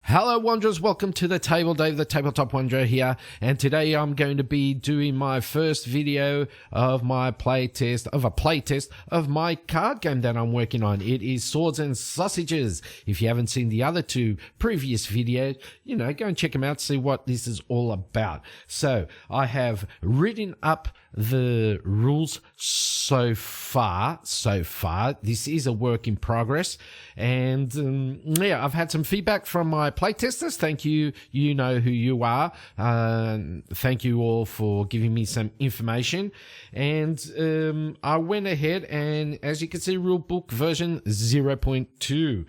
Hello Wanderers, welcome to the table. Dave the Tabletop Wanderer here, and today I'm going to be doing my first video of my playtest of my card game that I'm working on. It is Swords and Sausages. If you haven't seen the other two previous videos, go and check them out, see what this is all about. So I have written up the rules so far. This is a work in progress, and I've had some feedback from my playtesters. Thank you. You know who you are. Thank you all for giving me some information. And I went ahead and, as you can see, Rulebook version 0.2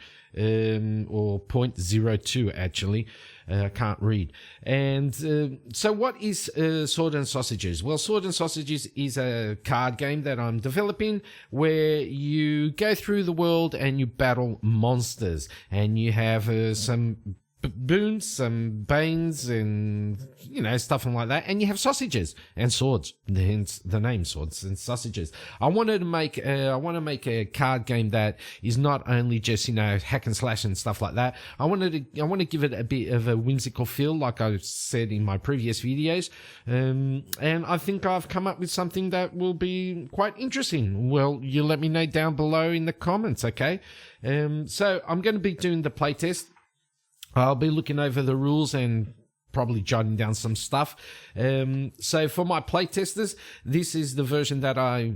or 0.02 actually. I can't read. And so what is Sword and Sausages? Well, Sword and Sausages is a card game that I'm developing where you go through the world and you battle monsters, and you have some boons, some banes, and stuff like that, and you have sausages and swords, hence the name Swords and Sausages. I want to make a card game that is not only just hack and slash and stuff like that. I want to give it a bit of a whimsical feel, like I said in my previous videos, and I think I've come up with something that will be quite interesting. Well, you let me know down below in the comments, okay? So I'm going to be doing the playtest. I'll be looking over the rules and probably jotting down some stuff. So for my playtesters, this is the version that I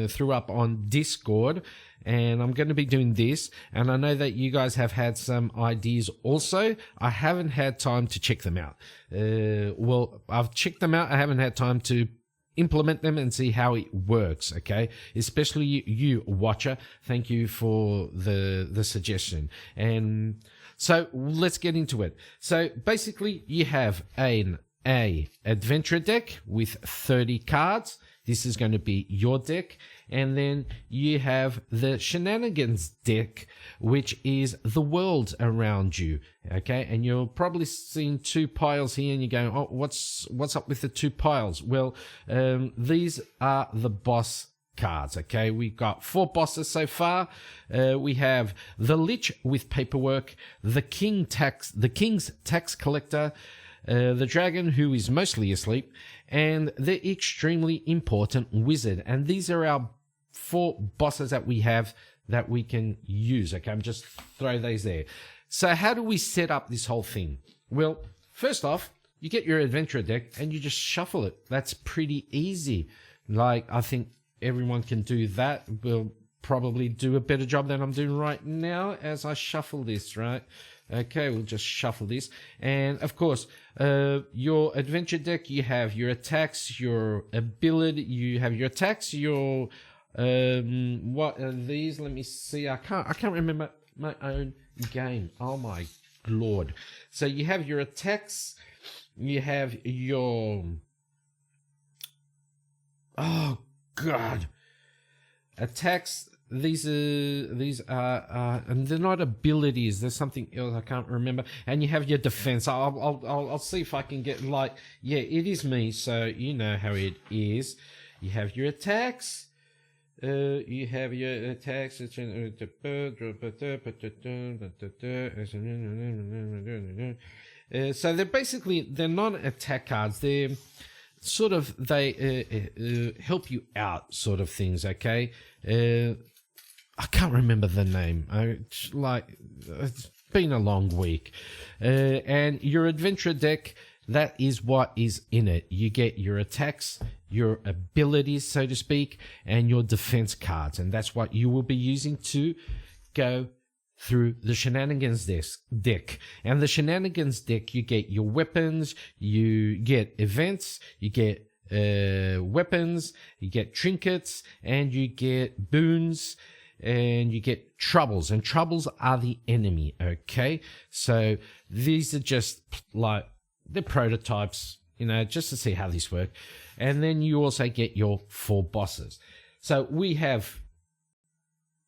threw up on Discord, and I'm going to be doing this. And I know that you guys have had some ideas also. I haven't had time to check them out. Well, I've checked them out. I haven't had time to implement them and see how it works, okay? Especially you watcher. Thank you for the suggestion. And so let's get into it. So basically you have an adventure deck with 30 cards. This is going to be your deck. And then you have the Shenanigans Deck, which is the world around you, okay? And you're probably seeing two piles here and you're going, oh, what's up with the two piles? Well, these are the boss cards, okay? We've got 4 bosses so far. We have the Lich with paperwork, the King's tax collector, the dragon who is mostly asleep, and the extremely important wizard. And these are our 4 bosses that we have that we can use, okay? I'm just throw those there. So how do we set up this whole thing? Well, first off, you get your adventure deck and you just shuffle it. That's pretty easy. Like, I think everyone can do that. We'll probably do a better job than I'm doing right now as I shuffle this, right? Okay, we'll just shuffle this. And of course, your adventure deck, you have your attacks, your ability, you have your attacks, your what are these? Let me see. I can't remember my own game. Oh my lord. So you have your attacks, you have your God, attacks. These are, and they're not abilities. There's something else I can't remember. And you have your defense. I'll see if I can get yeah, it is me. So you know how it is. You have your attacks. You have your attacks. So they're non-attack cards. They're sort of, they help you out sort of things, okay? I can't remember the name. It's been a long week. And your adventure deck, that is what is in it. You get your attacks, your abilities, so to speak, and your defense cards. And that's what you will be using to go through the Shenanigans deck. And the Shenanigans deck, you get your weapons, you get events, you get weapons, you get trinkets, and you get boons, and you get troubles. And troubles are the enemy, okay? So these are just like, they're prototypes, just to see how these work. And then you also get your 4 bosses. So we have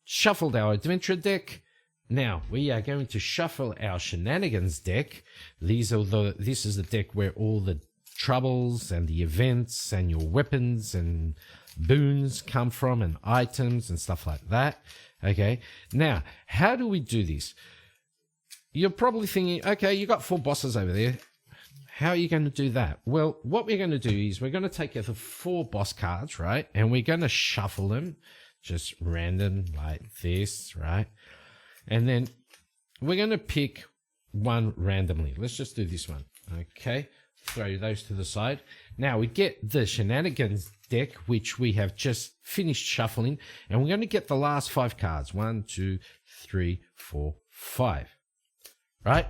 shuffled our adventure deck. Now we are going to shuffle our Shenanigans deck. This is the deck where all the troubles and the events and your weapons and boons come from and items and stuff like that. Okay, now how do we do this? You're probably thinking, okay, you got 4 bosses over there. How are you going to do that? Well, what we're going to do is we're going to take the 4 boss cards, right? And we're going to shuffle them just random like this, right? And then we're going to pick one randomly. Let's just do this one. Okay, throw those to the side. Now we get the Shenanigans deck, which we have just finished shuffling, and we're going to get the last 5 cards. 1, 2, 3, 4, 5. Right?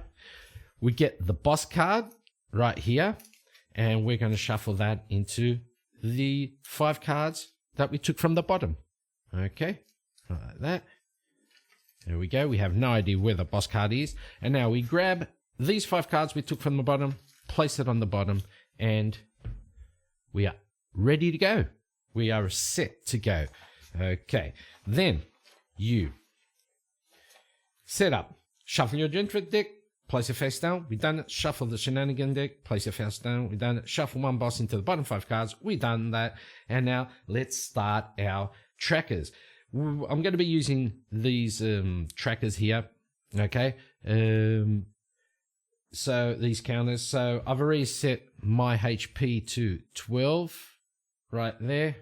We get the boss card right here, and we're going to shuffle that into the 5 cards that we took from the bottom. Okay, like that. There we go. We have no idea where the boss card is, and now we grab these 5 cards we took from the bottom, place it on the bottom, and we are ready to go. We are set to go. Okay, then you set up, shuffle your adventure deck, place it face down. We done it. Shuffle the Shenanigan deck, place it face down. We done it. Shuffle one boss into the bottom 5 cards. We done that. And now let's start our trackers. I'm going to be using these trackers here. Okay. So these counters. So I've already set my HP to 12 right there.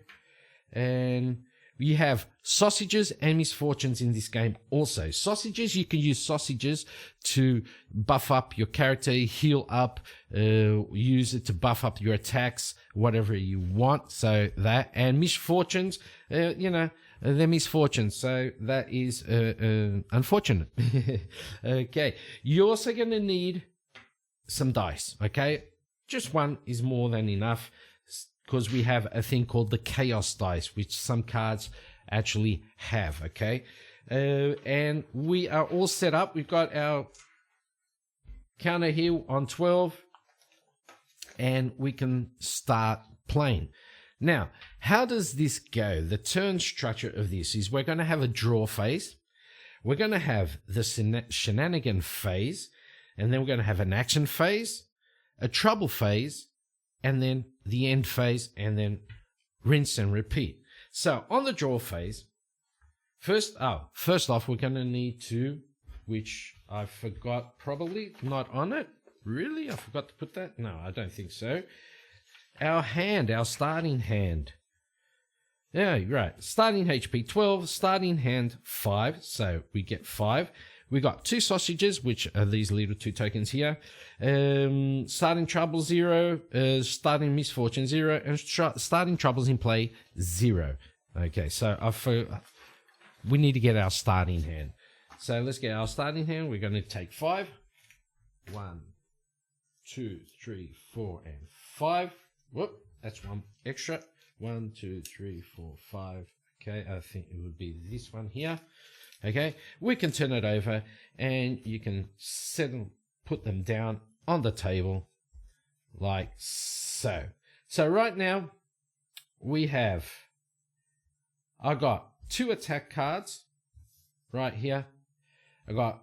And you have sausages and misfortunes in this game also. Sausages, you can use sausages to buff up your character, heal up, use it to buff up your attacks, whatever you want. So that, and misfortunes, you know, they're misfortunes. So that is unfortunate. Okay. You're also going to need some dice. Okay. Just one is more than enough, because we have a thing called the chaos dice, which some cards actually have. Okay. And we are all set up. We've got our counter here on 12, and we can start playing. Now, how does this go? The turn structure of this is we're going to have a draw phase. We're going to have the shenanigan phase, and then we're going to have an action phase, a trouble phase, and then the end phase, and then rinse and repeat. So on the draw phase, first off, we're going to need to, which I forgot, probably not on it. Really? I forgot to put that? No, I don't think so. Our hand, our starting hand. Yeah, right. Starting HP 12, starting hand 5. So we get 5. We got 2 sausages, which are these little 2 tokens here. Starting trouble 0, starting misfortune 0, and starting troubles in play 0. Okay, so we need to get our starting hand. So let's get our starting hand. We're going to take 5. 1, 2, 3, 4, and 5. Whoop, that's one extra. 1, 2, 3, 4, 5. Okay, I think it would be this one here. Okay, we can turn it over, and you can put them down on the table like so. So right now I got 2 attack cards right here. I got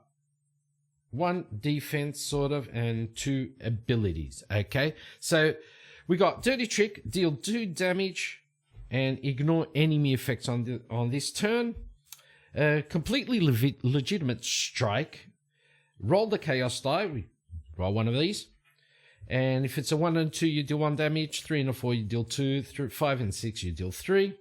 1 defense sort of, and 2 abilities. Okay, so we got Dirty Trick, deal 2 damage and ignore enemy effects on this turn. Completely legitimate strike. Roll the chaos die. We roll one of these, and if it's a 1 and 2, you deal 1 damage. 3 and a 4, you deal 2. 5 and 6, you deal 3.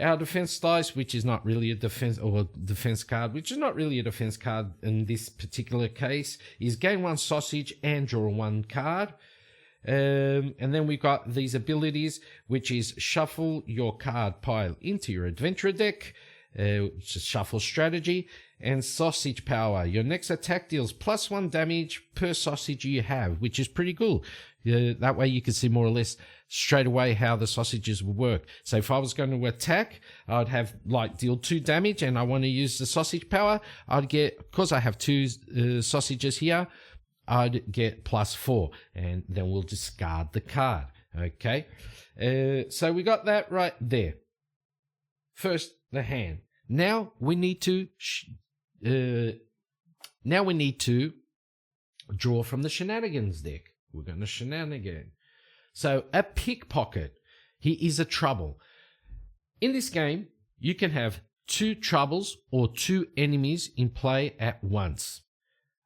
Our defense dice, which is not really a defense, or defense card, which is not really a defense card in this particular case, is gain 1 sausage and draw 1 card. And then we've got these abilities, which is shuffle your card pile into your adventure deck, which is shuffle strategy, and sausage power. Your next attack deals +1 damage per sausage you have, which is pretty cool. That way you can see more or less straight away how the sausages will work. So if I was going to attack, I'd have like deal 2 damage, and I want to use the sausage power, I'd get, because I have 2 sausages here, I'd get +4, and then we'll discard the card. Okay, so we got that right there. First, the hand. Now we need to draw from the Shenanigans deck. We're going to shenanigan. So a pickpocket, he is a trouble. In this game, you can have 2 troubles or 2 enemies in play at once.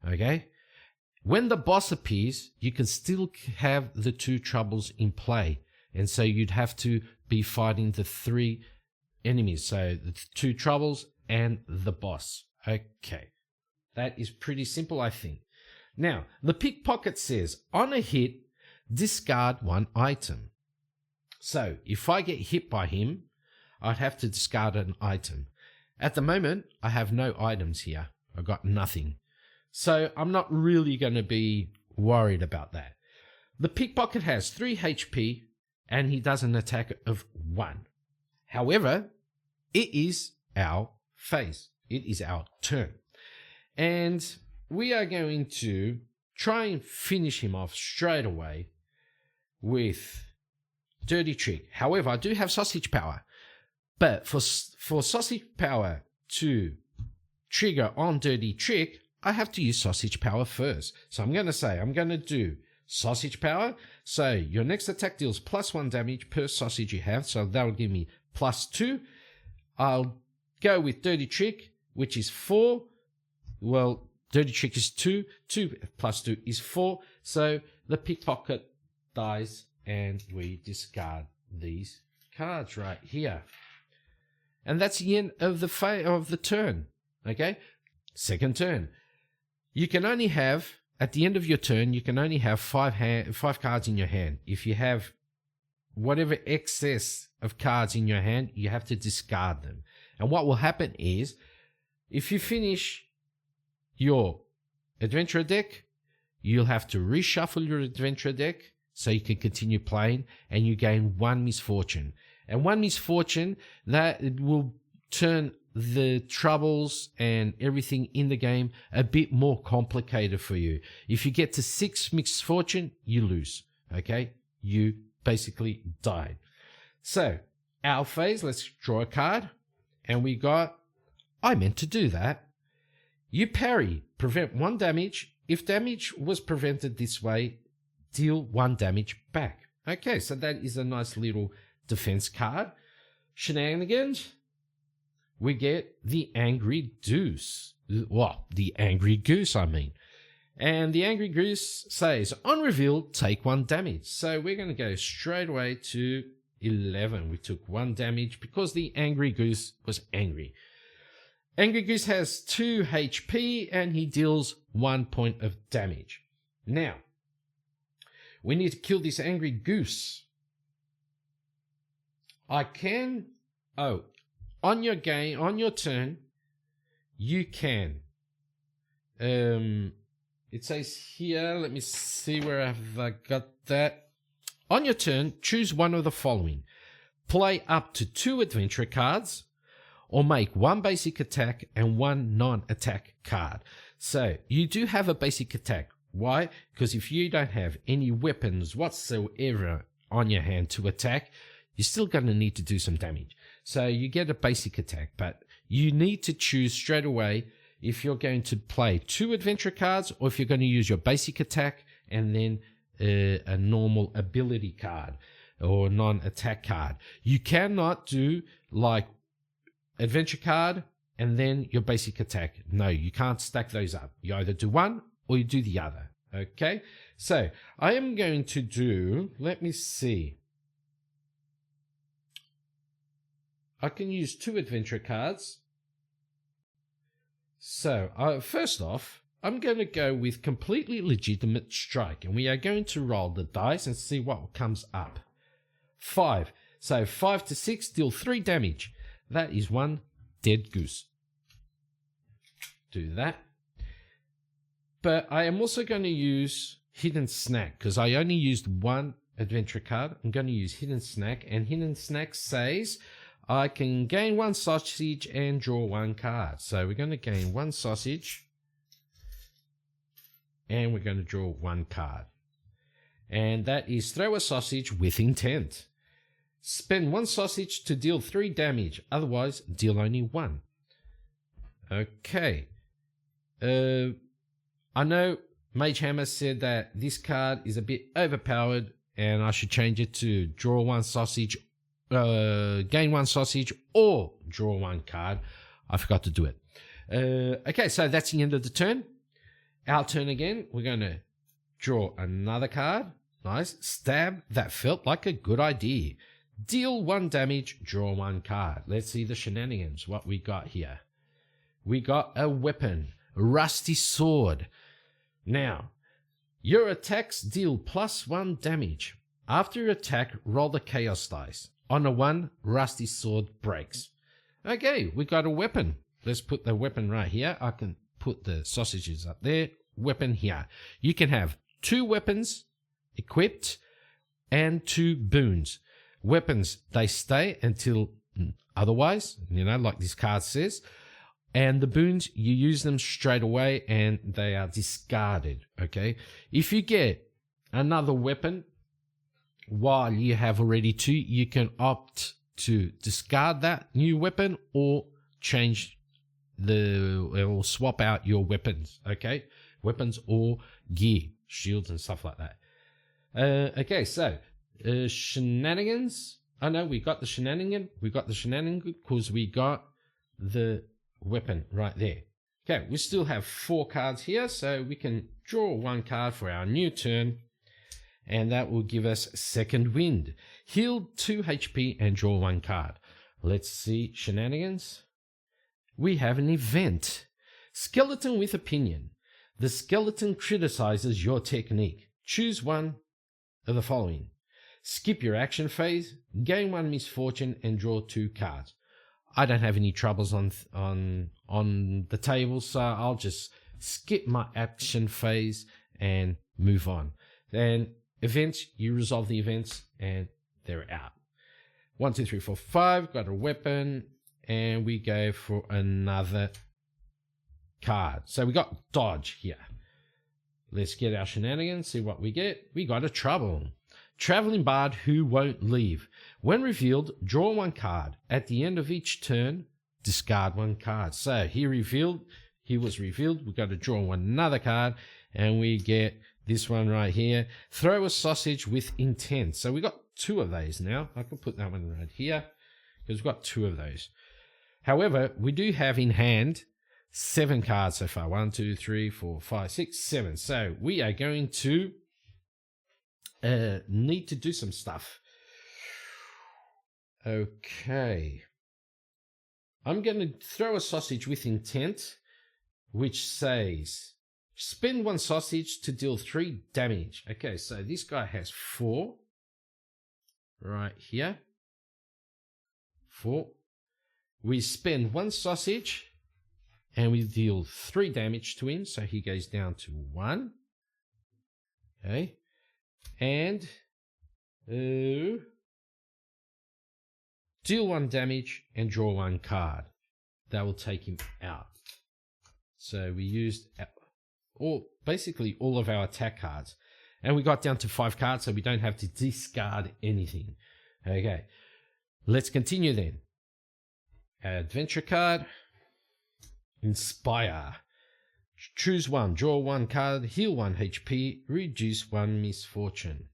Okay? When the boss appears, you can still have the 2 troubles in play. And so you'd have to be fighting the 3 enemies. So the 2 troubles and the boss. Okay. That is pretty simple, I think. Now, the pickpocket says, on a hit, discard 1 item. So if I get hit by him, I'd have to discard an item. At the moment, I have no items here. I've got nothing. So I'm not really going to be worried about that. The pickpocket has 3 HP and he does an attack of 1. However, it is our phase. It is our turn. And we are going to try and finish him off straight away with Dirty Trick. However, I do have Sausage Power. But for Sausage Power to trigger on Dirty Trick, I have to use Sausage Power first. So I'm going to do Sausage Power. So your next attack deals +1 damage per sausage you have. So that will give me +2. I'll go with Dirty Trick, which is 4. Well, Dirty Trick is 2. 2 + 2 is 4. So the pickpocket dies and we discard these cards right here. And that's the end of the turn. Okay? Second turn. You can only have, at the end of your turn, you can only have 5 cards in your hand. If you have whatever excess of cards in your hand, you have to discard them. And what will happen is, if you finish your adventure deck, you'll have to reshuffle your adventure deck so you can continue playing, and you gain 1 misfortune. And 1 misfortune, that it will turn the troubles and everything in the game a bit more complicated for you. If you get to 6 misfortune, you lose. Okay? You basically died. So, our phase, let's draw a card. And we got, I meant to do that. You parry, prevent 1 damage. If damage was prevented this way, deal 1 damage back. Okay, so that is a nice little defense card. Shenanigans, we get the Angry Goose. Well, the Angry Goose, I mean. And the Angry Goose says, on reveal, take 1 damage. So we're going to go straight away to 11. We took 1 damage because the Angry Goose was angry. Angry Goose has 2 HP and he deals 1 point of damage. Now, we need to kill this Angry Goose. I can, on your game, on your turn, you can, it says here, let me see where I've got that. On your turn, choose one of the following. Play up to 2 adventure cards, or make 1 basic attack and 1 non-attack card. So, you do have a basic attack. Why? Because if you don't have any weapons whatsoever on your hand to attack, you're still going to need to do some damage. So you get a basic attack, but you need to choose straight away if you're going to play 2 adventure cards or if you're going to use your basic attack and then a normal ability card or non-attack card. You cannot do like adventure card and then your basic attack. No, you can't stack those up. You either do one or you do the other. Okay, so I am going to do, let me see. I can use 2 adventure cards. So, first off, I'm going to go with completely legitimate strike. And we are going to roll the dice and see what comes up. 5. So, 5 to 6, deal 3 damage. That is 1 dead goose. Do that. But I am also going to use Hidden Snack because I only used 1 adventure card. I'm going to use Hidden Snack. And Hidden Snack says I can gain 1 sausage and draw 1 card. So we're going to gain 1 sausage and we're going to draw 1 card. And that is throw a sausage with intent. Spend 1 sausage to deal 3 damage. Otherwise, deal only 1. Okay. I know Mage Hammer said that this card is a bit overpowered and I should change it to draw 1 sausage, gain 1 sausage, or draw 1 card. I forgot to do it. Okay, so that's the end of the turn. Our turn again. We're going to draw another card. Nice. Stab. That felt like a good idea. Deal 1 damage, draw 1 card. Let's see the shenanigans, what we got here. We got a weapon, rusty sword. Now, your attacks deal +1 damage. After your attack, roll the chaos dice. On a 1, rusty sword breaks. Okay, we got a weapon. Let's put the weapon right here. I can put the sausages up there. Weapon here. You can have 2 weapons equipped and 2 boons. Weapons, they stay until otherwise, like this card says. And the boons, you use them straight away and they are discarded, okay? If you get another weapon while you have already 2, you can opt to discard that new weapon or or swap out your weapons, okay? Weapons or gear, shields and stuff like that. Okay, so shenanigans. Oh no, we got the shenanigan. We got the shenanigan because we got the weapon right there. Okay, we still have 4 cards here, so we can draw 1 card for our new turn, and that will give us second wind. Heal 2 HP and draw 1 card. Let's see shenanigans. We have an event. Skeleton with opinion. The skeleton criticizes your technique. Choose one of the following. Skip your action phase, gain 1 misfortune, and draw 2 cards. I don't have any troubles on the table, so I'll just skip my action phase and move on. Then events, you resolve the events and they're out. 1, 2, 3, 4, 5, got a weapon, and we go for another card. So we got dodge here. Let's get our shenanigans, see what we get. We got a trouble. Traveling bard who won't leave. When revealed, draw 1 card. At the end of each turn, discard 1 card. So he was revealed. We got to draw another card, and we get this one right here. Throw a sausage with intent. So we got 2 of those now. I can put that one right here because we've got 2 of those. However, we do have in hand 7 cards so far. 1, 2, 3, 4, 5, 6, 7. So we are going to need to do some stuff. Okay. I'm going to throw a sausage with intent, which says spend 1 sausage to deal 3 damage. Okay, so this guy has 4 right here. 4. We spend 1 sausage and we deal 3 damage to him, so he goes down to 1. Okay. And deal 1 damage and draw 1 card. That will take him out. So we used basically all of our attack cards. And we got down to 5 cards, so we don't have to discard anything. Okay. Let's continue then. Adventure card. Inspire. Choose 1, draw 1 card, heal 1 HP, reduce 1 misfortune.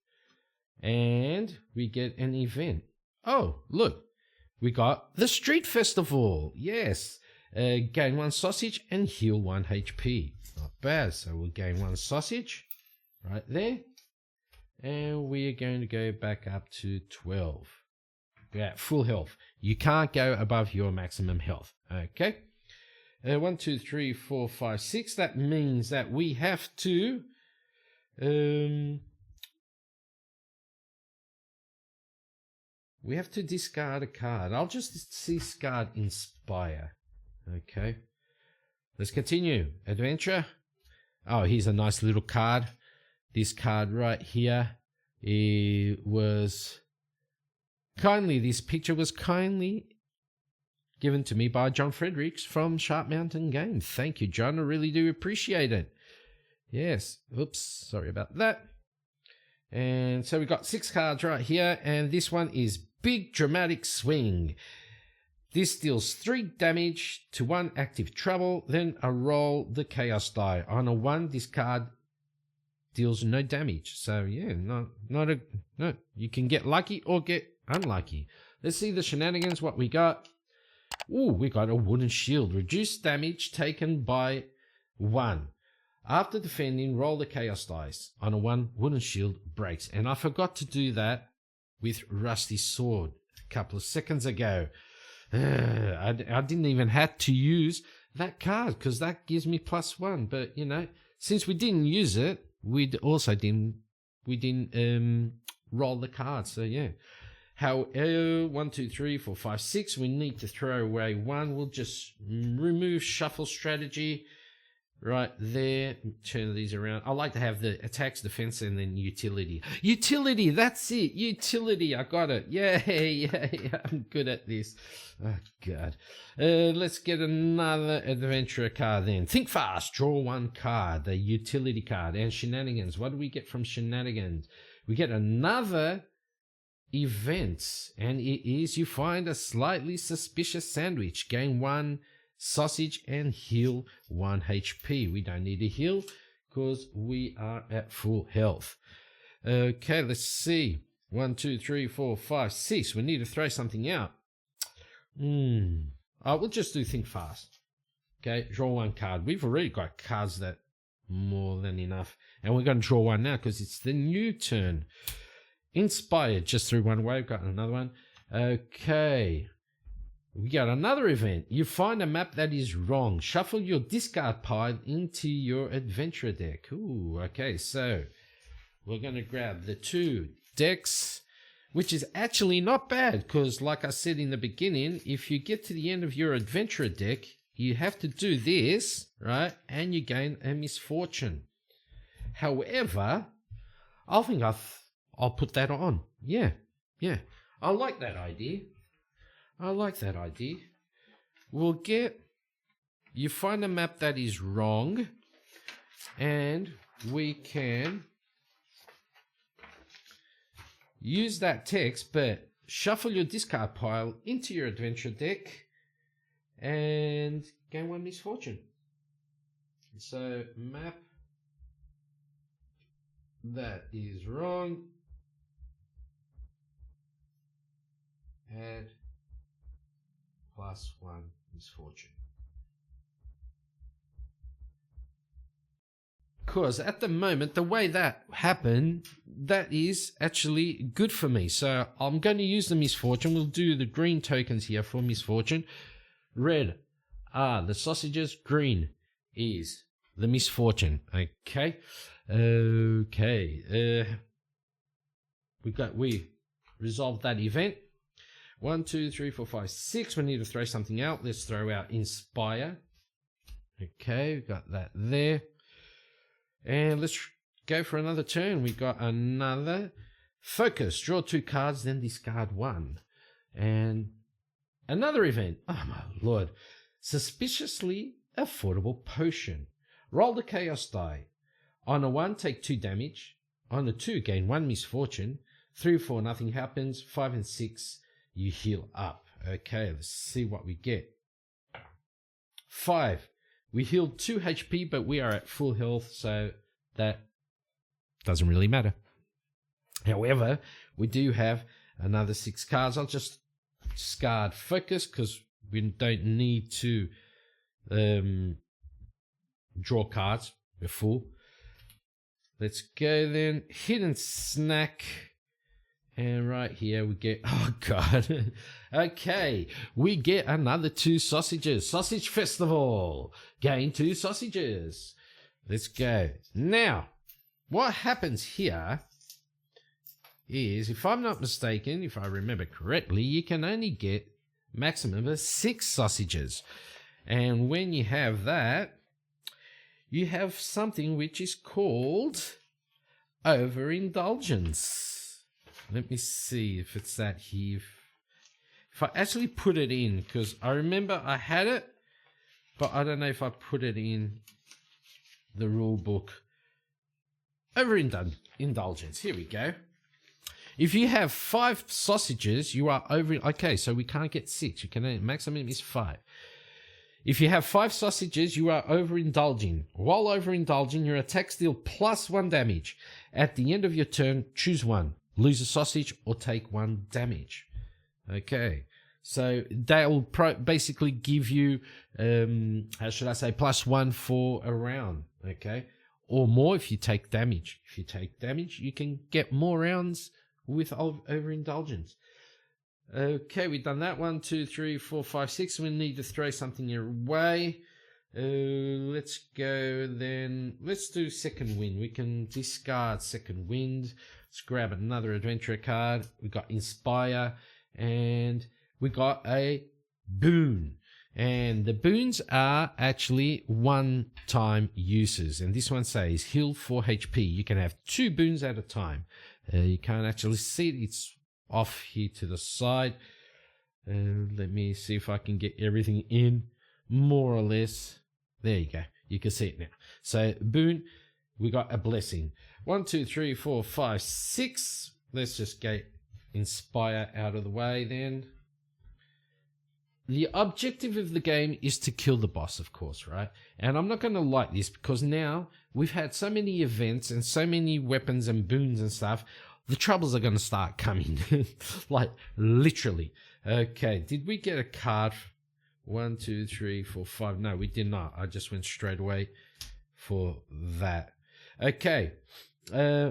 And we get an event. Oh, look. We got the street festival. Yes. Gain 1 sausage and heal 1 HP. Not bad. So we'll gain 1 sausage right there. And we are going to go back up to 12. Yeah, full health. You can't go above your maximum health. Okay. 1, 2, 3, 4, 5, 6. That means that we have to discard a card. I'll just discard Inspire. Okay. Let's continue. Adventure. Oh, here's a nice little card. This card right here. This picture was kindly given to me by John Fredericks from Sharp Mountain Games. Thank you, John. I really do appreciate it. Yes. Oops. Sorry about that. And so we got 6 cards right here. And this one is Big Dramatic Swing. This deals 3 damage to 1 active trouble. Then I roll the Chaos die. On a 1, discard deals no damage. So yeah, no. You can get lucky or get unlucky. Let's see the shenanigans. What we got? Ooh, we got a wooden shield. Reduce damage taken by 1. After defending, roll the chaos dice. On a 1, wooden shield breaks. And I forgot to do that with rusty sword a couple of seconds ago. I didn't even have to use that card because that gives me +1. But you know, since we didn't use it, we didn't roll the card. So yeah. How 1, 2, 3, 4, 5, 6. We need to throw away 1. We'll just remove shuffle strategy right there. Turn these around. I like to have the attacks, defense, and then utility. Utility, that's it. Utility, I got it. Yeah. I'm good at this. Oh God. Let's get another adventurer card then. Think fast. Draw 1 card. The utility card and shenanigans. What do we get from shenanigans? We get another events, and it is you find a slightly suspicious sandwich, gain 1 sausage and heal 1 HP. We don't need to heal because we are at full health. Okay, let's see. 1, 2, 3, 4, 5, 6. We need to throw something out. We'll just do think fast. Okay, draw 1 card. We've already got cards that more than enough, and we're going to draw 1 now because it's the new turn. Inspired, just through 1 wave, got another one. Okay. We got another event. You find a map that is wrong. Shuffle your discard pile into your adventure deck. Ooh, okay. So we're going to grab the 2 decks, which is actually not bad because like I said in the beginning, if you get to the end of your adventure deck, you have to do this, right? And you gain a misfortune. However, I think I'll put that on. Yeah. I like that idea. You find a map that is wrong, and we can use that text, but shuffle your discard pile into your adventure deck and gain 1 misfortune. So, map that is wrong. Add +1 misfortune. Because at the moment, the way that happened, that is actually good for me. So I'm going to use the misfortune. We'll do the green tokens here for misfortune. Red are the sausages. Green is the misfortune. Okay. We resolved that event. 1, 2, 3, 4, 5, 6. We need to throw something out. Let's throw out Inspire. Okay, we've got that there. And let's go for another turn. We got another Focus. Draw 2 cards, then discard 1. And another event. Oh my lord. Suspiciously affordable potion. Roll the chaos die. On a 1, take 2 damage. On a 2, gain 1 misfortune. 3, 4, nothing happens. 5 and 6. You heal up. Okay, let's see what we get. 5. We healed 2 HP, but we are at full health, so that doesn't really matter. However, we do have another 6 cards. I'll just discard Focus because we don't need to draw cards. We're full. Let's go then. Hidden Snack. And right here we get, oh God. Okay, we get another 2 sausages. Sausage Festival. Gain 2 sausages. Let's go. Now, what happens here is, if I'm not mistaken, if I remember correctly, you can only get maximum of 6 sausages. And when you have that, you have something which is called overindulgence. Let me see if it's that here. If I actually put it in, because I remember I had it, but I don't know if I put it in the rule book. Overindulgence. Here we go. If you have 5 sausages, you are over. Okay, so we can't get 6. You can maximum is 5. If you have 5 sausages, you are overindulging. While overindulging, your attacks deal +1 damage. At the end of your turn, choose one. Lose a sausage or take 1 damage. Okay. So that will basically give you, how should I say, +1 for a round. Okay. Or more if you take damage. If you take damage, you can get more rounds with overindulgence. Okay, we've done that. 1, 2, 3, 4, 5, 6. We need to throw something away. Let's go then. Let's do second wind. We can discard second wind. Let's grab another adventurer card. We got inspire, and we got a boon. And the boons are actually one-time uses. And this one says heal 4 HP. You can have 2 boons at a time. You can't actually see it. It's off here to the side. Let me see if I can get everything in more or less. There you go. You can see it now. So boon, we got a blessing. 1, 2, 3, 4, 5, 6. Let's just get inspire out of the way then. The objective of the game is to kill the boss, of course, right? And I'm not going to like this because now we've had so many events and so many weapons and boons and stuff. The troubles are going to start coming. Like, literally. Okay, did we get a card? 1, 2, 3, 4, 5. No, we did not. I just went straight away for that. Okay.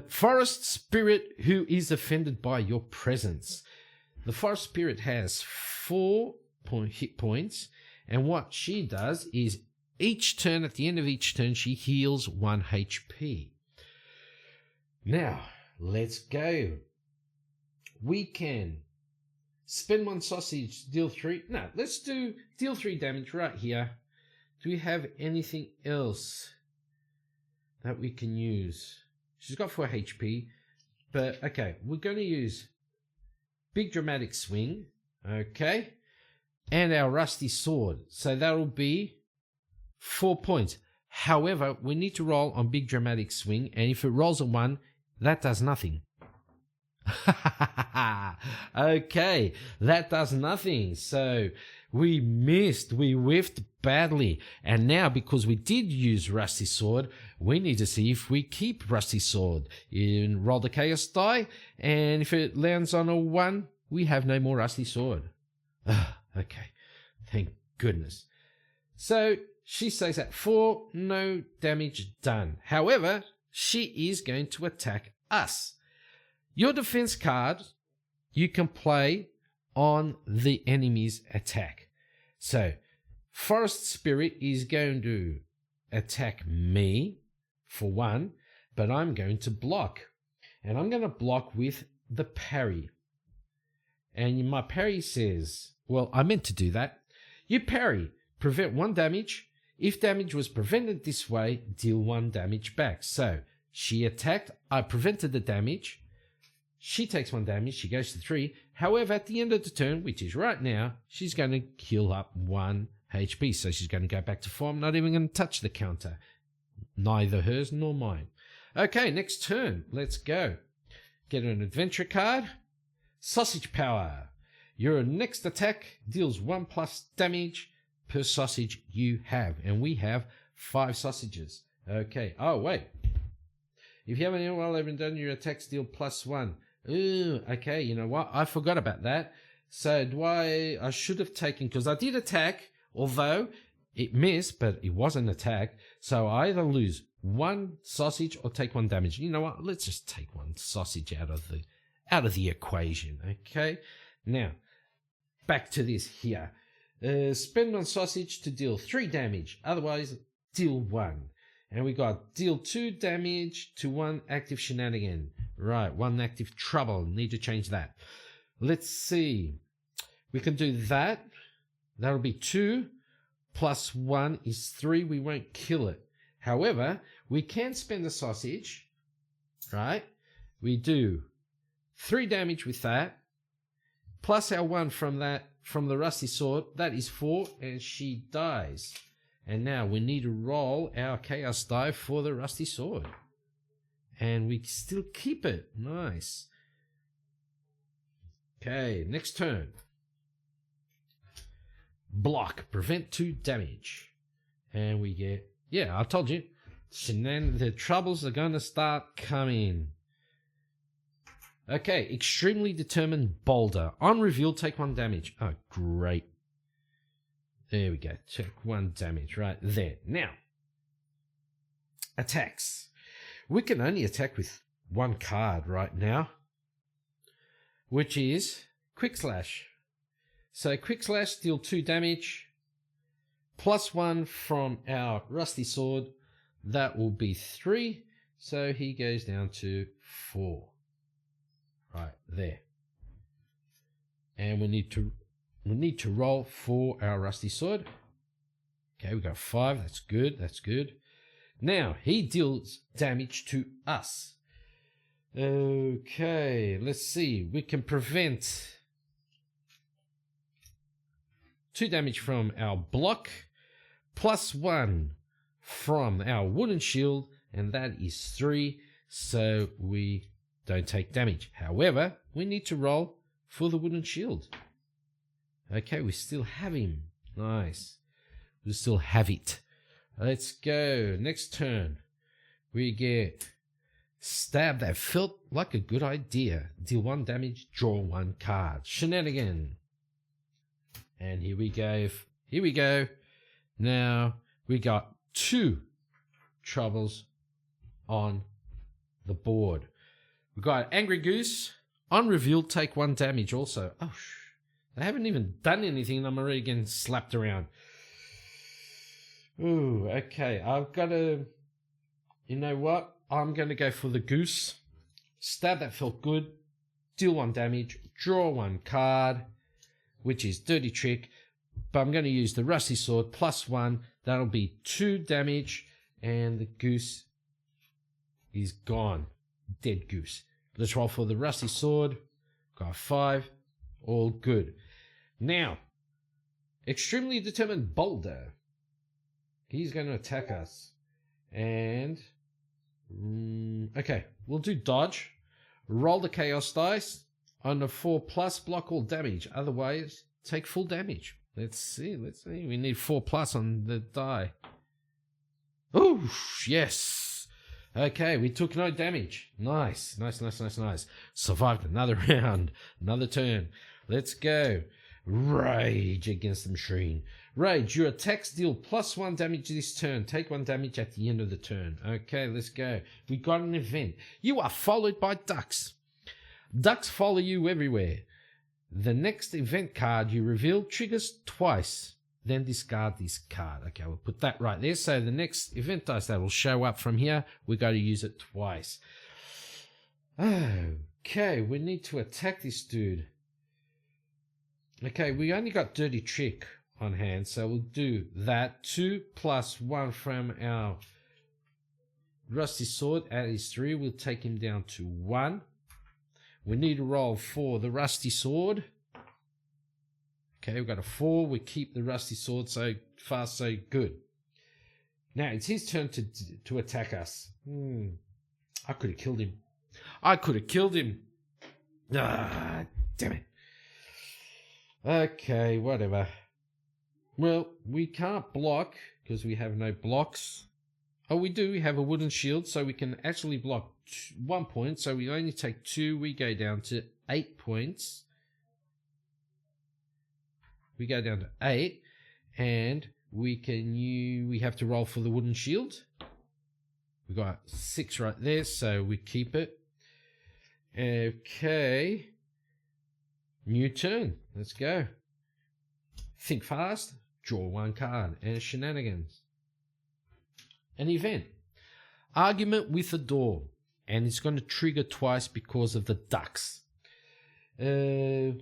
Forest spirit who is offended by your presence. The forest spirit has 4 hit points, and what she does is each turn, at the end of each turn, she heals 1 HP. Now, let's go. We can spend 1 sausage, deal 3. No, let's do deal 3 damage right here. Do we have anything else that we can use? She's got 4 HP, but okay, we're going to use big dramatic swing, okay, and our rusty sword. So that'll be 4 points. However, we need to roll on big dramatic swing, and if it rolls a 1, that does nothing. Okay, that does nothing. So we missed, we whiffed badly. And now, because we did use Rusty Sword, we need to see if we keep Rusty Sword. You roll the chaos die, and if it lands on a 1, we have no more Rusty Sword. Okay, thank goodness. So she stays at 4, no damage done. However, she is going to attack us. Your defense card you can play on the enemy's attack. So, Forest Spirit is going to attack me for 1, but I'm going to block. And I'm going to block with the parry. And my parry says, well, I meant to do that. You parry, prevent 1 damage. If damage was prevented this way, deal 1 damage back. So, she attacked, I prevented the damage. She takes 1 damage, she goes to 3. However, at the end of the turn, which is right now, she's going to heal up 1 HP. So she's going to go back to 4. I'm not even going to touch the counter. Neither hers nor mine. Okay, next turn. Let's go. Get an adventure card. Sausage power. Your next attack deals 1+ damage per sausage you have. And we have 5 sausages. Okay. Oh, wait. If you haven't well done, your attacks deal +1. Ooh, okay, you know what? I forgot about that. So I should have taken, because I did attack, although it missed, but it was an attack. So I either lose 1 sausage or take 1 damage. You know what? Let's just take 1 sausage out of the equation. Okay. Now, back to this here. Spend 1 sausage to deal 3 damage. Otherwise, deal 1. And we got deal 2 damage to 1 active shenanigan. Right, 1 active trouble. Need to change that. Let's see. We can do that. That'll be 2 plus 1 is 3. We won't kill it. However, we can spend the sausage. Right? We do 3 damage with that. Plus our 1 from the rusty sword. That is 4, and she dies. And now we need to roll our chaos die for the rusty sword. And we still keep it. Nice. Okay, next turn. block, prevent 2 damage. And we get, yeah, I told you, the troubles are going to start coming. Okay, extremely determined boulder. On reveal, take 1 damage. Oh, great. There we go. Take 1 damage right there. Now, attacks. We can only attack with 1 card right now, which is Quick Slash. So Quick Slash, deal 2 damage, +1 from our Rusty Sword. That will be 3. So he goes down to 4. Right there. And we need to roll for our Rusty Sword. Okay, we got 5. That's good. That's good. Now, he deals damage to us. Okay, let's see. We can prevent 2 damage from our block, +1 from our wooden shield, and that is 3, so we don't take damage. However, we need to roll for the wooden shield. Okay, we still have him. Nice. We still have it. Let's go. Next turn, we get Stab. That felt like a good idea. Deal 1 damage, draw 1 card. Shenanigan. And here we go. Here we go. Now we got 2 troubles on the board. We got Angry Goose. On reveal, take 1 damage also. Oh, they haven't even done anything and I'm already getting slapped around. Ooh, okay. I've got to... You know what? I'm going to go for the Goose. Stab. That felt good. Deal 1 damage. Draw 1 card, which is Dirty Trick. But I'm going to use the Rusty Sword, +1. That'll be 2 damage. And the Goose is gone. Dead Goose. Let's roll for the Rusty Sword. Got 5. All good. Now, Extremely Determined Boulder. He's going to attack us. And... okay, we'll do dodge. Roll the Chaos Dice. On the 4+, block all damage. Otherwise, take full damage. Let's see. We need 4+ on the die. Oh, yes. Okay, we took no damage. Nice. Survived another round. Another turn. Let's go. Rage against the machine. Rage, your attacks deal +1 damage this turn. Take 1 damage at the end of the turn. Okay, let's go. We got an event. You are followed by ducks. Ducks follow you everywhere. The next event card you reveal triggers twice. Then discard this card. Okay, we'll put that right there. So the next event dice that will show up from here, we got to use it twice. Okay, we need to attack this dude. Okay, we only got Dirty Trick on hand, so we'll do that. 2 + 1 from our Rusty Sword. That is 3. We'll take him down to 1. We need to roll for the Rusty Sword. Okay, we've got a 4. We keep the Rusty Sword, so far so good. Now it's his turn to attack us. I could have killed him. Ah, damn it. Okay, whatever. Well, we can't block because we have no blocks. Oh, we do. We have a wooden shield, so we can actually block 1 point. So we only take 2. We go down to 8 points. We go down to 8, and we have to roll for the wooden shield. We got 6 right there, so we keep it. Okay. New turn. Let's go. Think fast. Draw 1 card. And Shenanigans. An event. Argument with a door. And it's going to trigger twice because of the ducks. I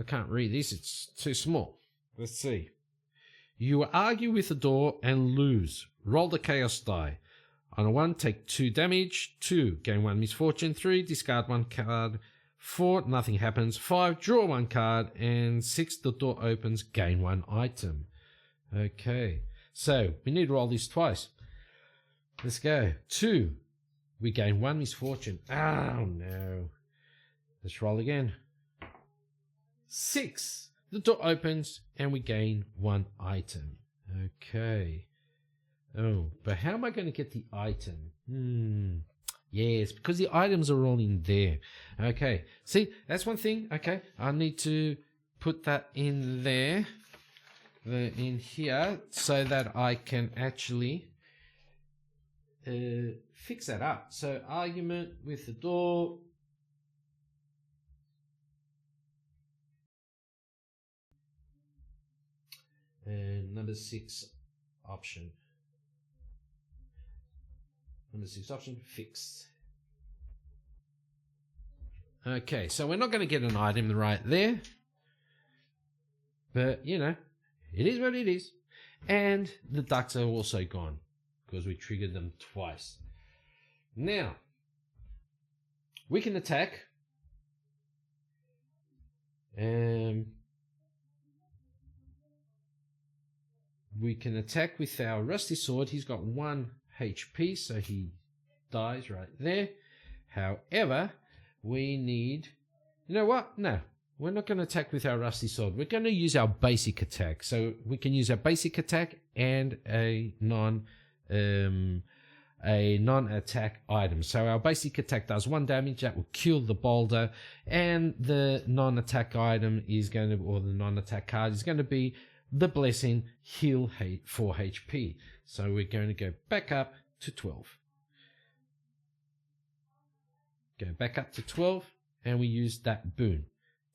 can't read this. It's too small. Let's see. You argue with the door and lose. Roll the Chaos die. On a 1, take 2 damage. 2, gain 1 misfortune. 3, discard 1 card. 4, nothing happens. 5, draw 1 card. And 6, the door opens, gain 1 item. Okay. So, we need to roll this twice. Let's go. 2, we gain 1 misfortune. Oh, no. Let's roll again. 6, The door opens and we gain 1 item. Okay. Oh, but how am I going to get the item? Yes, because the items are all in there. Okay, see, that's one thing. Okay, I need to put that in there, in here, so that I can actually fix that up. So argument with the door. And number 6 option. Number 6 option, fixed. Okay, so we're not going to get an item right there. But, you know, it is what it is. And the ducks are also gone because we triggered them twice. Now, we can attack. We can attack with our rusty sword. He's got 1 HP, so he dies right there. However, we need... You know what? No, we're not going to attack with our rusty sword. We're going to use our basic attack. So we can use our basic attack and a non-attack item. So our basic attack does 1 damage. That will kill the boulder. And the non-attack item is going to... Or the non-attack card is going to be... The blessing, heal 4 HP. So we're going to go back up to 12. Go back up to 12 and we use that boon.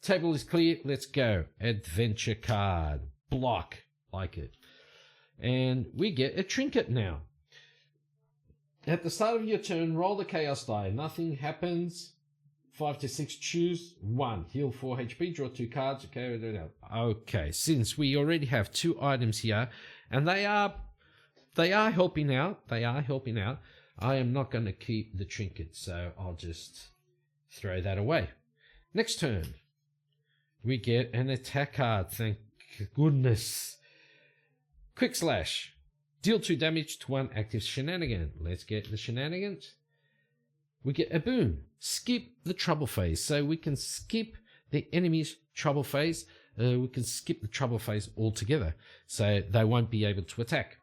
Table is clear. Let's go. Adventure card. Block. Like it. And we get a trinket now. At the start of your turn, roll the chaos die. Nothing happens. 5 to 6, choose 1. Heal 4 HP, draw 2 cards. Okay, since we already have 2 items here, and they are helping out. I am not going to keep the trinket, so I'll just throw that away. Next turn, we get an attack card. Thank goodness. Quick slash. Deal 2 damage to 1 active shenanigan. Let's get the shenanigans. We get a boon. Skip the trouble phase. So we can skip the enemy's trouble phase. We can skip the trouble phase altogether. So they won't be able to attack.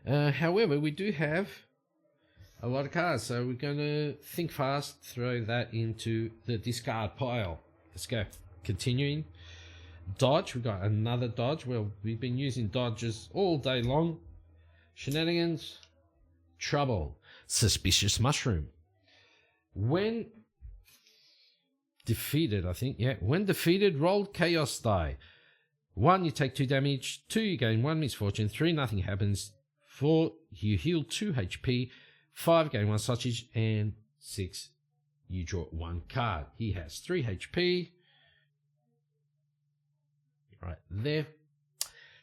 However, we do have a lot of cards. So we're going to think fast. Throw that into the discard pile. Let's go. Continuing. Dodge. We got another dodge. Well, we've been using dodges all day long. Shenanigans. Trouble. Suspicious mushroom. When defeated, I think, yeah. When defeated, roll chaos die. 1, you take 2 damage. 2, you gain 1 misfortune. 3, nothing happens. 4, you heal 2 HP. 5, gain 1 sausage. And 6, you draw 1 card. He has 3 HP. Right there.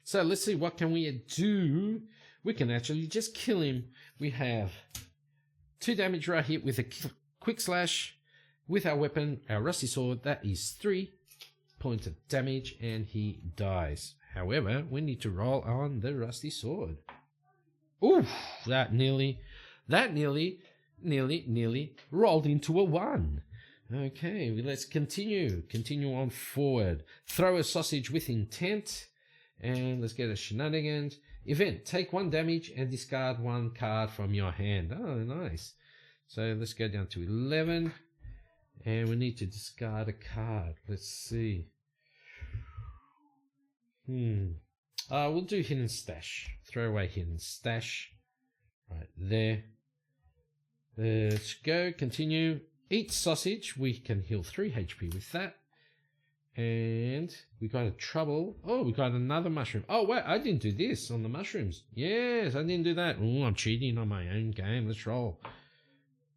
So let's see, what can we do? We can actually just kill him. We have 2 damage right here with a quick slash with our weapon, our rusty sword. That is 3 points of damage and he dies. However, we need to roll on the rusty sword. Ooh, that nearly rolled into a 1. Okay, let's continue on forward. Throw a sausage with intent. And let's get a shenanigans. Event, take 1 damage and discard 1 card from your hand. Oh, nice. So let's go down to 11. And we need to discard a card. Let's see. We'll do hidden stash. Throw away hidden stash. Right there. Let's go, continue. Eat sausage. We can heal 3 HP with that. And we got a trouble. Oh, we got another mushroom. Oh, wait, I didn't do this on the mushrooms. Yes, I didn't do that. Oh, I'm cheating on my own game. Let's roll.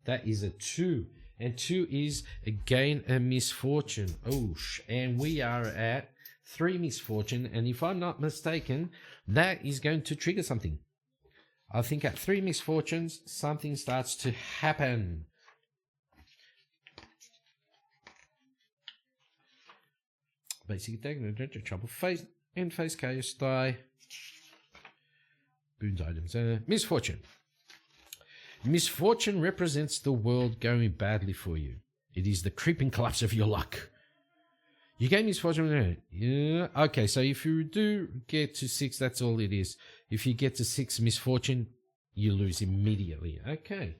That is a 2. And 2 is, again, a misfortune. Oh, and we are at 3 misfortune. And if I'm not mistaken, that is going to trigger something. I think at 3 misfortunes, something starts to happen. Basic attack, trouble phase, and phase chaos die. Boons items. Misfortune. Misfortune represents the world going badly for you. It is the creeping collapse of your luck. You gain misfortune. Yeah. Okay, so if you do get to 6, that's all it is. If you get to 6 misfortune, you lose immediately. Okay.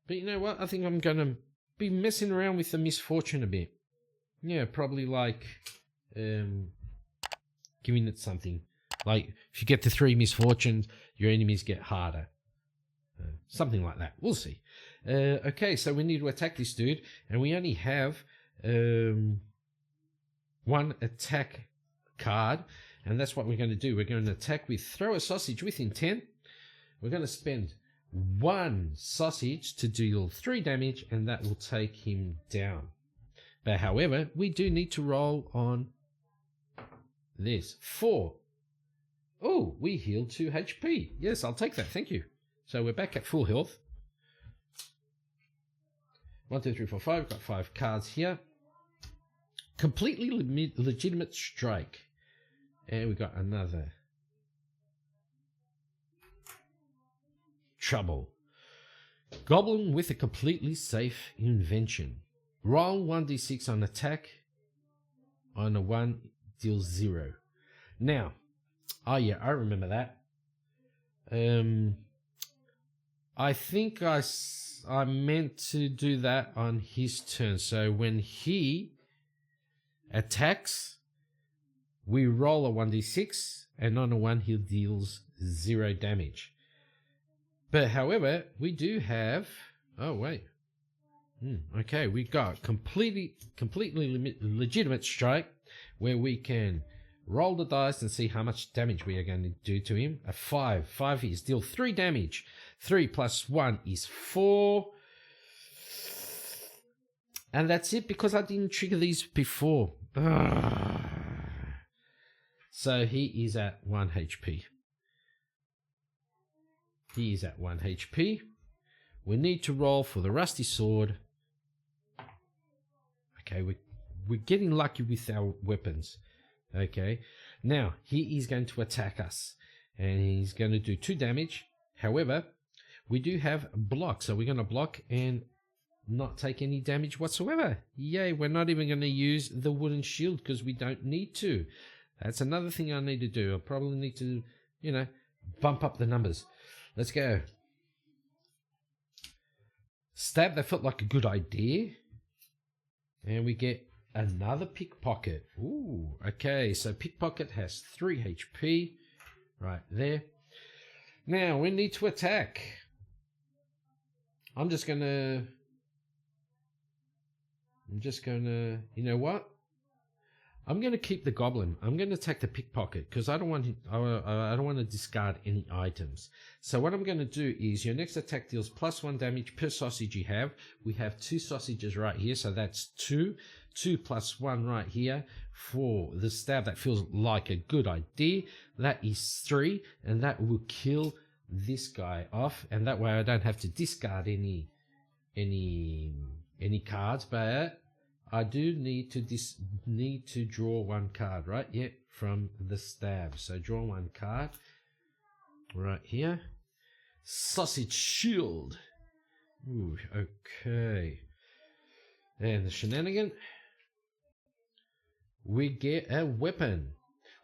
But you know what? I think I'm going to be messing around with the misfortune a bit. Yeah, probably like giving it something. Like if you get to 3 misfortunes, your enemies get harder. Something like that. We'll see. Okay, so we need to attack this dude, and we only have 1 attack card, and that's what we're going to do. We're going to attack with throw a sausage with intent. We're going to spend 1 sausage to deal 3 damage, and that will take him down. But however, we do need to roll on this. 4. Oh, we healed 2 HP. Yes, I'll take that. Thank you. So we're back at full health. 1, 2, 3, 4, 5. Got 5 cards here. Completely legitimate strike. And we got another. Trouble. Goblin with a completely safe invention. Roll 1d6 on attack. On a 1, deals 0. Now, oh yeah, I remember that. I think I meant to do that on his turn. So when he attacks, we roll a 1d6, and on a 1 he deals 0 damage. But however, we do have... Oh, wait. Okay, we got completely legitimate strike, where we can roll the dice and see how much damage we are going to do to him. A 5. 5 is deal 3 damage. 3 plus 1 is 4. And that's it, because I didn't trigger these before. So he is at 1 HP. He is at 1 HP. We need to roll for the rusty sword. Okay, we're getting lucky with our weapons. Okay, now he is going to attack us, and he's going to do 2 damage. However, we do have block, so we're going to block and not take any damage whatsoever. Yay, we're not even going to use the wooden shield because we don't need to. That's another thing I need to do. I probably need to, bump up the numbers. Let's go. Stab, that felt like a good idea. And we get another pickpocket. Ooh, okay, so pickpocket has 3 HP. Right there. Now, we need to attack. I'm just gonna, you know what? I'm gonna keep the goblin. I'm gonna attack the pickpocket because I don't want to discard any items. So what I'm gonna do is your next attack deals +1 damage per sausage you have. We have 2 sausages right here, so that's 2. 2 plus 1 right here for the stab. That feels like a good idea. That is 3, and that will kill this guy off, and that way I don't have to discard any cards, but I do need to draw 1 card, right? Yep, from the stab. So draw 1 card right here. Sausage shield. Ooh, okay. And the shenanigan. We get a weapon.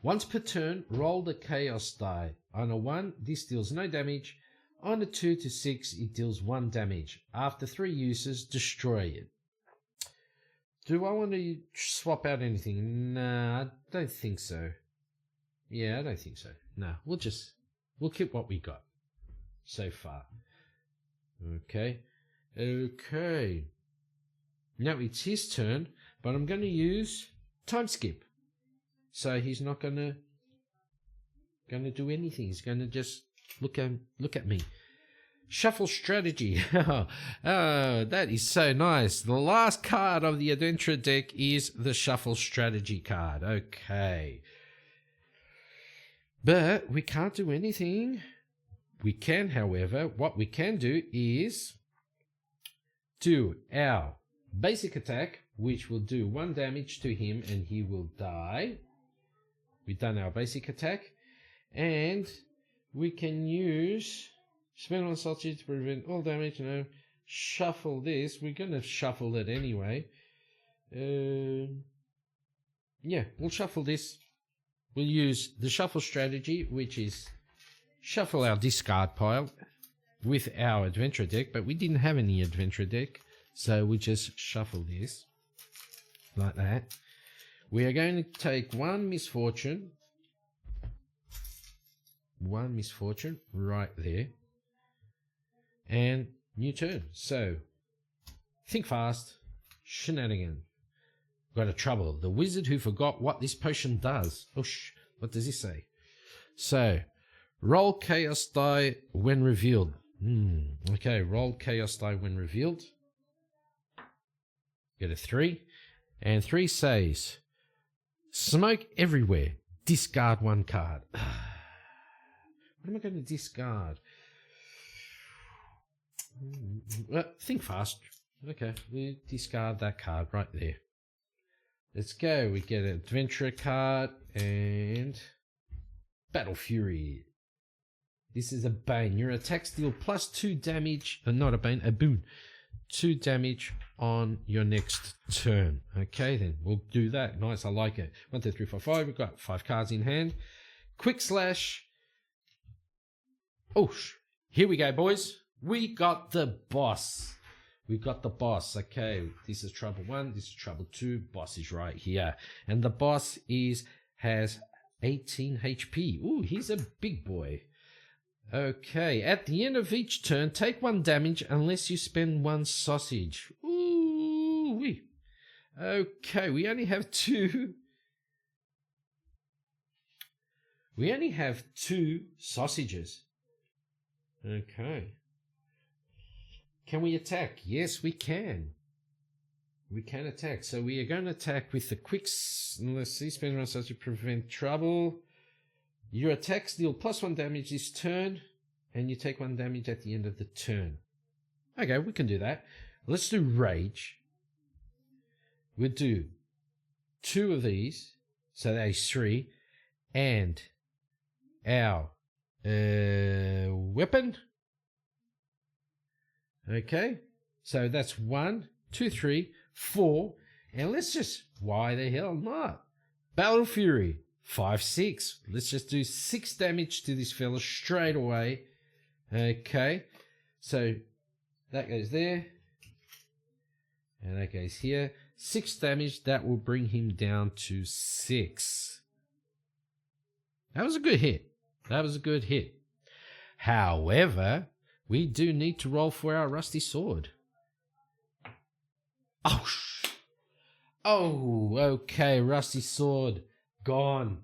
Once per turn, roll the chaos die. On a 1, this deals no damage. On a 2 to 6, it deals 1 damage. After 3 uses, destroy it. Do I want to swap out anything? Nah, I don't think so. Yeah, I don't think so. Nah, we'll keep what we got so far. Okay. Okay. Now it's his turn, but I'm going to use time skip. So he's not going to do anything. He's going to just look at me. Shuffle strategy. Oh, that is so nice. The last card of the adventure deck is the shuffle strategy card. Okay. But we can't do anything. We can, however, what we can do is do our basic attack, which will do 1 damage to him and he will die. We've done our basic attack. And we can use spend 1 sausage to prevent all damage. Shuffle this. We're going to shuffle it anyway. yeah, we'll shuffle this. We'll use the shuffle strategy, which is shuffle our discard pile with our adventure deck, but we didn't have any adventure deck, so we just shuffle this like that. We are going to take one misfortune right there, and new turn. So think fast. Shenanigan. Got a trouble. The wizard who forgot what this potion does. Oh, what does this say? So, roll chaos die when revealed. Okay, roll chaos die when revealed. Get a 3. And 3 says, smoke everywhere. Discard 1 card. What am I going to discard? Think fast. Okay, we discard that card right there. Let's go. We get an adventurer card and Battle Fury. This is a Bane. Your attacks deal +2 damage. Not a Bane, a Boon. 2 damage on your next turn. Okay, then we'll do that. Nice, I like it. 1, 2, 3, 4, 5. We've got 5 cards in hand. Quick slash. Oh, here we go, boys. We got the boss. We got the boss. Okay, this is trouble 1. This is trouble 2. Boss is right here, and the boss has 18 HP. Ooh, he's a big boy. Okay, at the end of each turn, take 1 damage unless you spend 1 sausage. Ooh, wee. Okay, we only have 2. We only have 2 sausages. Okay. Can we attack? Yes, we can. We can attack. So we are going to attack with the quicks. Let's see, spend 1 sausage to prevent trouble. Your attacks deal +1 damage this turn, and you take 1 damage at the end of the turn. Okay, we can do that. Let's do Rage. We'll do 2 of these, so that is 3, and our weapon. Okay, so that's 1, 2, 3, 4, and let's just, why the hell not? Battle Fury. 5, 6. Let's just do 6 damage to this fella straight away. Okay. So that goes there. And that goes here. 6 damage. That will bring him down to 6. That was a good hit. That was a good hit. However, we do need to roll for our rusty sword. Oh, okay. Rusty sword. Gone.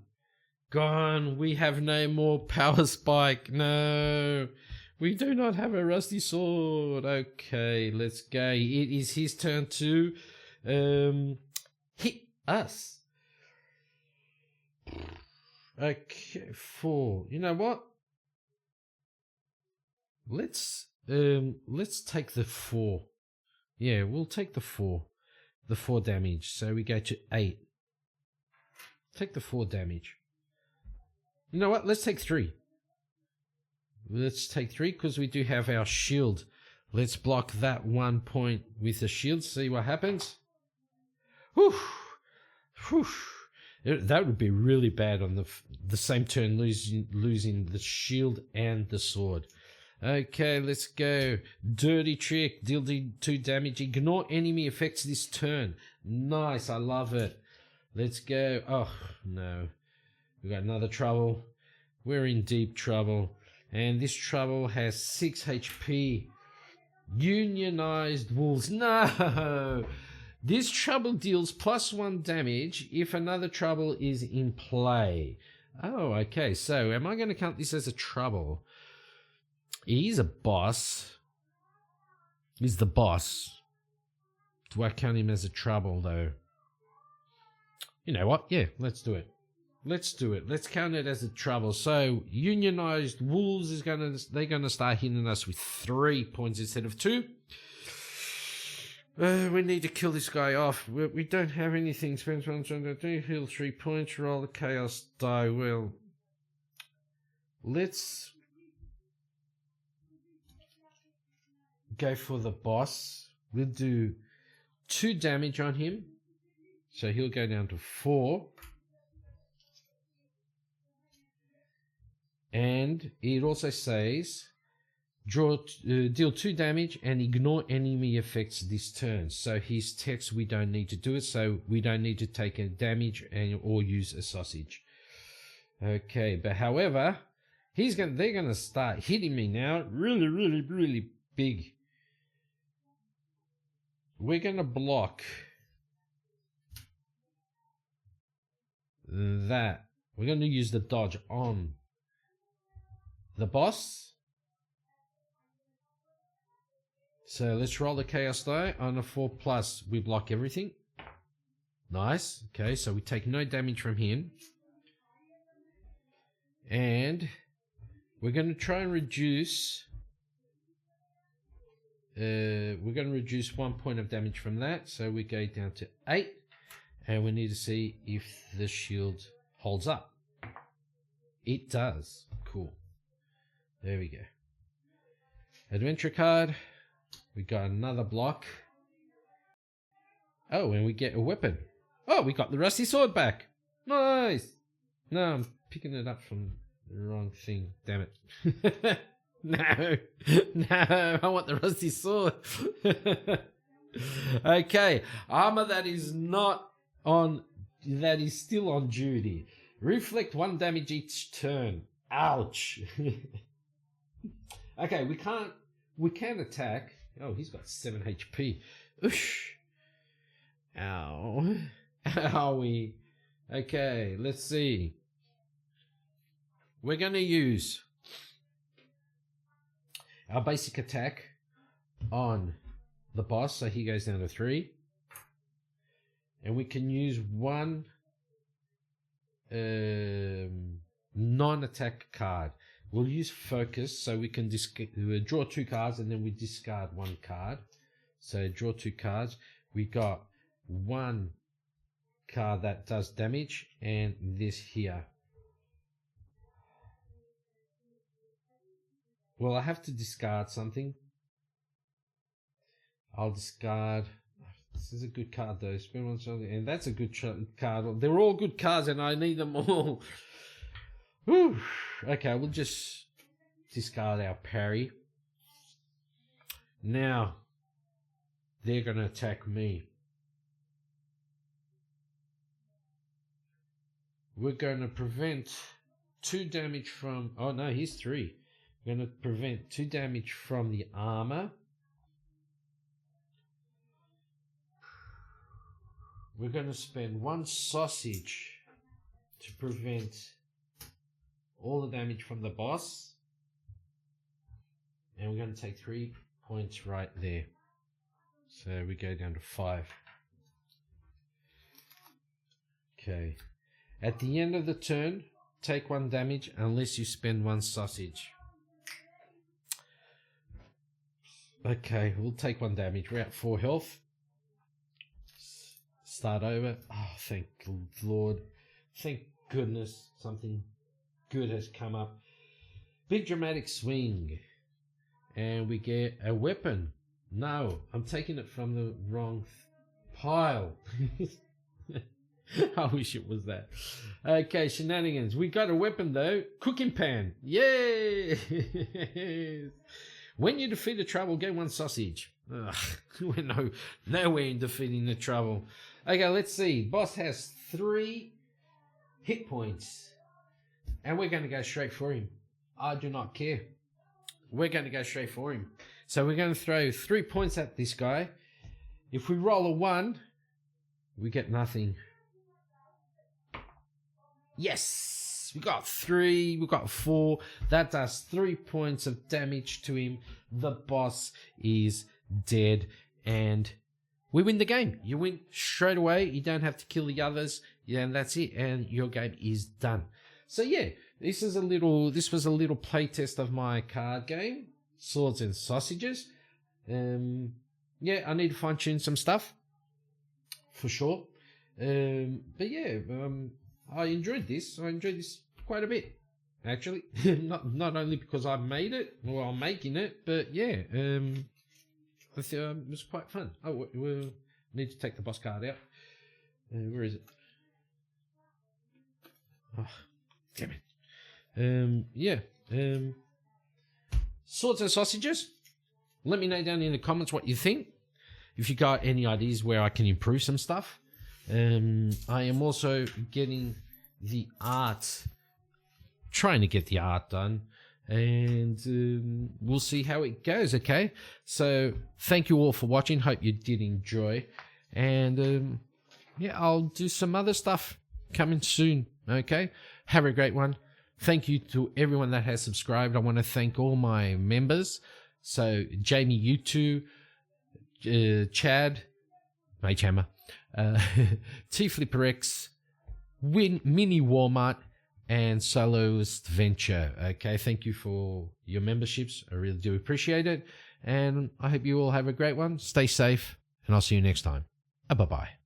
We have no more power spike. No. We do not have a rusty sword. Okay, let's go. It is his turn to hit us. Okay, 4. You know what? Let's take the 4. Yeah, we'll take the 4. The 4 damage. So we go to 8. Take the 4 damage. You know what? Let's take 3. Let's take 3 because we do have our shield. Let's block that 1 point with the shield. See what happens. Whew. Whew. That would be really bad on the same turn, losing the shield and the sword. Okay, let's go. Dirty trick. Deal 2 damage. Ignore enemy effects this turn. Nice. I love it. Let's go. Oh, no. We got another trouble. We're in deep trouble. And this trouble has 6 HP. Unionized wolves. No! This trouble deals +1 damage if another trouble is in play. Oh, okay. So, am I going to count this as a trouble? He's a boss. He's the boss. Do I count him as a trouble, though? You know what? Yeah, let's do it. Let's do it. Let's count it as a trouble. So, unionized wolves they're gonna start hitting us with 3 points instead of 2. We need to kill this guy off. We don't have anything. Spend 1 turn to heal 3 points. Roll the chaos die. Well, let's go for the boss. We'll do 2 damage on him. So he'll go down to 4. And it also says, deal 2 damage and ignore enemy effects this turn. So his text, we don't need to do it. So we don't need to take a damage or use a sausage. Okay, but however, they're gonna start hitting me now, really big. We're gonna block that. We're gonna use the dodge on the boss. So let's roll the chaos die. On a 4+, we block everything. Nice. Okay, so we take no damage from him. And we're going to try and reduce. We're going to reduce 1 point of damage from that. So we go down to 8. And we need to see if the shield holds up. It does. Cool. There we go. Adventure card. We got another block. Oh, and we get a weapon. Oh, we got the rusty sword back. Nice. No, I'm picking it up from the wrong thing. Damn it. No. No, I want the rusty sword. Okay. Armor that is still on duty. Reflect 1 damage each turn. Ouch. Okay, we can attack. Oh, he's got 7 HP. Oosh. Ow. Owie. Okay, let's see. We're going to use our basic attack on the boss, so he goes down to 3. And we can use 1 non-attack card. We'll use focus, so we can draw 2 cards and then we discard 1 card. So draw 2 cards. We got 1 card that does damage and this here. Well, I have to discard something. I'll discard. This is a good card though. Spend 1 shot, and that's a good card. They're all good cards and I need them all. Whew. Okay, we'll just discard our parry. Now, they're going to attack me. We're going to prevent 2 damage from... Oh no, he's 3. We're going to prevent 2 damage from the armor. We're going to spend 1 sausage to prevent all the damage from the boss. And we're going to take 3 points right there. So we go down to 5. Okay. At the end of the turn, take 1 damage unless you spend 1 sausage. Okay, we'll take 1 damage. We're at 4 health. Start over. Oh, thank Lord. Thank goodness something good has come up. Big dramatic swing. And we get a weapon. No, I'm taking it from the wrong pile. I wish it was that. Okay, shenanigans. We got a weapon though. Cooking pan. Yay! When you defeat the trouble, get 1 sausage. Ugh, we're nowhere in defeating the trouble. Okay, let's see. Boss has 3 hit points. And we're going to go straight for him. I do not care. We're going to go straight for him. So we're going to throw 3 points at this guy. If we roll a 1, we get nothing. Yes! We got 3, we got 4. That does 3 points of damage to him. The boss is dead. And we win the game. You win straight away. You don't have to kill the others. Yeah, and that's it. And your game is done. So yeah, this was a little playtest of my card game, Swords and Sausages. Yeah, I need to fine tune some stuff for sure. But yeah, I enjoyed this. I enjoyed this quite a bit, actually. not only because I made it or I'm making it, but yeah, it was quite fun. Oh, we'll need to take the boss card out. Where is it? Oh, damn it. Yeah. Swords and sausages. Let me know down in the comments what you think. If you got any ideas where I can improve some stuff. I am also getting the art, trying to get the art done, and we'll see how it goes. Okay, so thank you all for watching. Hope you did enjoy, and yeah, I'll do some other stuff coming soon. Okay, have a great one. Thank you to everyone that has subscribed. I want to thank all my members. So Jamie, you two, Chad, Mage Hammer, T Flipper X, Mini Walmart, and Soloist Venture. Okay, thank you for your memberships. I really do appreciate it. And I hope you all have a great one. Stay safe, and I'll see you next time. Bye-bye.